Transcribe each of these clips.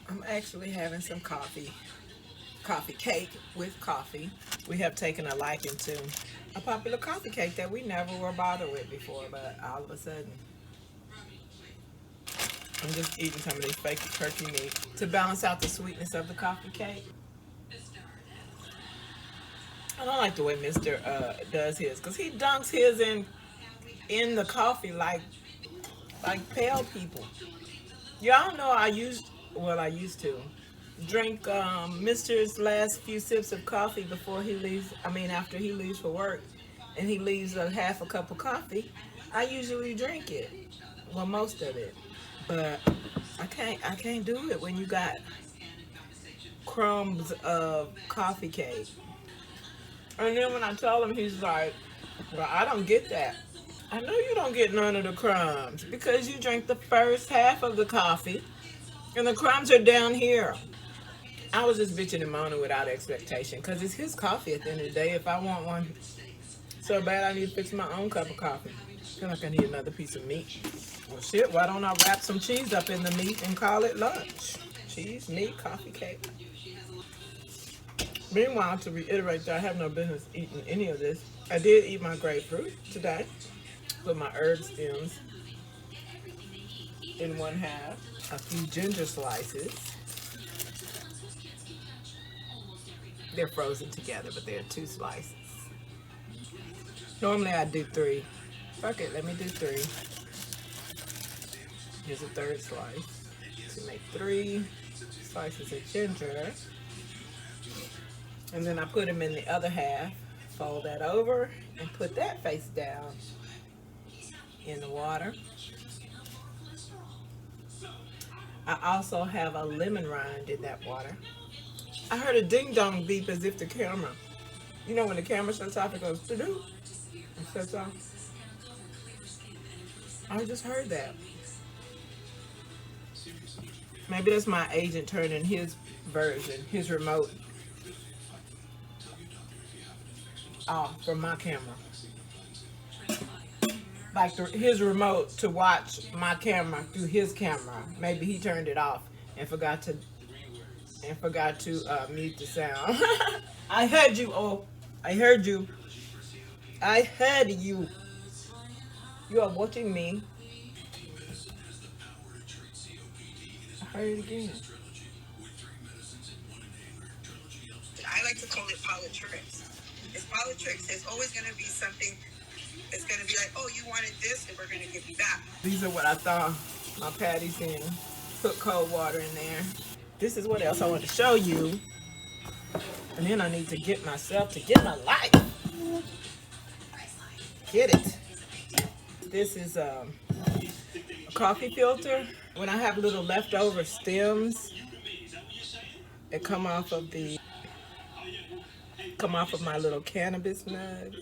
I'm actually having some coffee cake with coffee. We have taken a liking to a popular coffee cake that we never were bothered with before, but all of a sudden, I'm just eating some of this fake turkey meat to balance out the sweetness of the coffee cake. I don't like the way Mr. Does his, because he dunks his in the coffee like pale people. Y'all know I used to drink Mr's last few sips of coffee before he leaves. I mean, after he leaves for work, and he leaves a half a cup of coffee. I usually drink it, well, most of it, but I can't do it when you got crumbs of coffee cake. And then when I tell him, he's like, "Well, I don't get that." I know you don't get none of the crumbs because you drink the first half of the coffee, and the crumbs are down here. I was just bitching and moaning without expectation because it's his coffee at the end of the day. If I want one so bad, I need to fix my own cup of coffee. I feel like I need another piece of meat. Well, shit, why don't I wrap some cheese up in the meat and call it lunch? Cheese, meat, coffee, cake. Meanwhile, to reiterate that I have no business eating any of this, I did eat my grapefruit today with my herb stems in one half, a few ginger slices. They're frozen together, but they're two slices. Normally I do three. Fuck it, let me do three. Here's a third slice. To make 3 slices of ginger. And then I put them in the other half. Fold that over and put that face down in the water. I also have a lemon rind in that water. I heard a ding dong beep as if the camera, you know when the camera shuts off, it goes to-do and shuts off. I just heard that. Maybe that's my agent turning his version, his remote off from my camera. Like his remote to watch my camera through his camera. Maybe he turned it off and forgot to mute the sound. I heard you. Oh, I heard you. I heard you. You are watching me. I heard it again. I like to call it politics. It's politics. There's always going to be something that's going to be like, oh, you wanted this, and we're going to give you that. These are what I thaw my patties in. Put cold water in there. This is what else I want to show you. And then I need to get myself to get my life. Get it. This is a coffee filter. When I have little leftover stems that come off of my little cannabis nuts.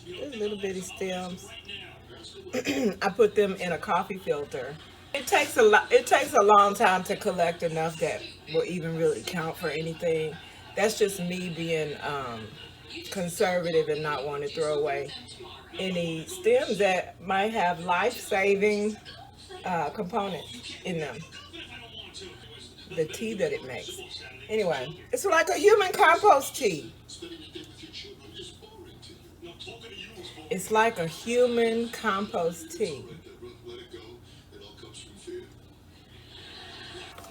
Those little bitty stems. I put them in a coffee filter. It takes a long time to collect enough that will even really count for anything. That's just me being conservative and not wanting to throw away any stems that might have life-saving components in them. The tea that it makes. Anyway, it's like a human compost tea. It's like a human compost tea.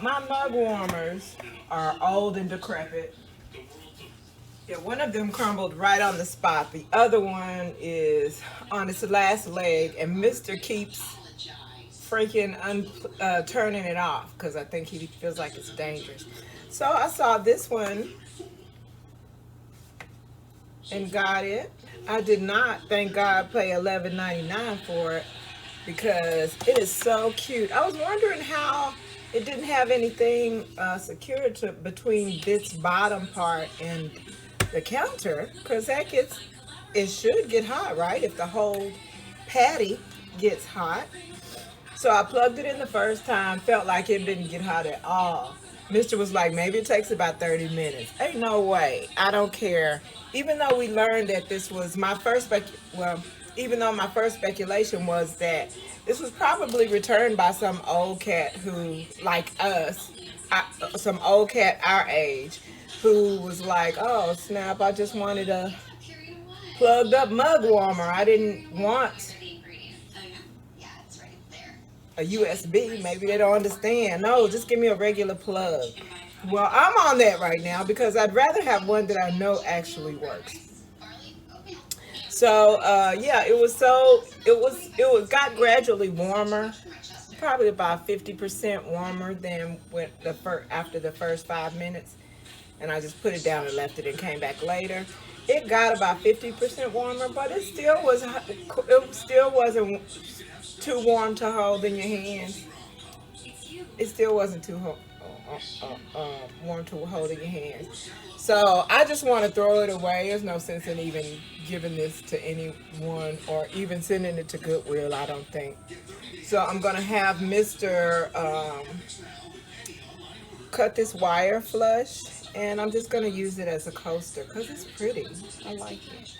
My mug warmers are old and decrepit. Yeah, one of them crumbled right on the spot. The other one is on its last leg, and Mr. keeps freaking turning it off because I think he feels like it's dangerous. So I saw this one and got it. I did not, thank God, pay $11.99 for it because it is so cute. I was wondering how it didn't have anything secured between this bottom part and the counter, because it should get hot, right? If the whole patty gets hot. So I plugged it in the first time, felt like it didn't get hot at all. Mr. was like, maybe it takes about 30 minutes. Ain't no way. I don't care. Even though we learned that this was my first, even though my first speculation was that this was probably returned by some old cat who, like us, some old cat our age who was like, oh snap, I just wanted a plugged up mug warmer. I didn't want a USB. Maybe they don't understand. No, just give me a regular plug. Well, I'm on that right now because I'd rather have one that I know actually works. So yeah, it was got gradually warmer, probably about 50% warmer than when after the first 5 minutes, and I just put it down and left it and came back later. It got about 50% warmer, but it still wasn't too warm to hold in your hands. It still wasn't too warm to hold in your hands. So I just want to throw it away. There's no sense in even giving this to anyone or even sending it to Goodwill, I don't think. So I'm going to have Mr. Cut this wire flush, and I'm just going to use it as a coaster because it's pretty. I like it.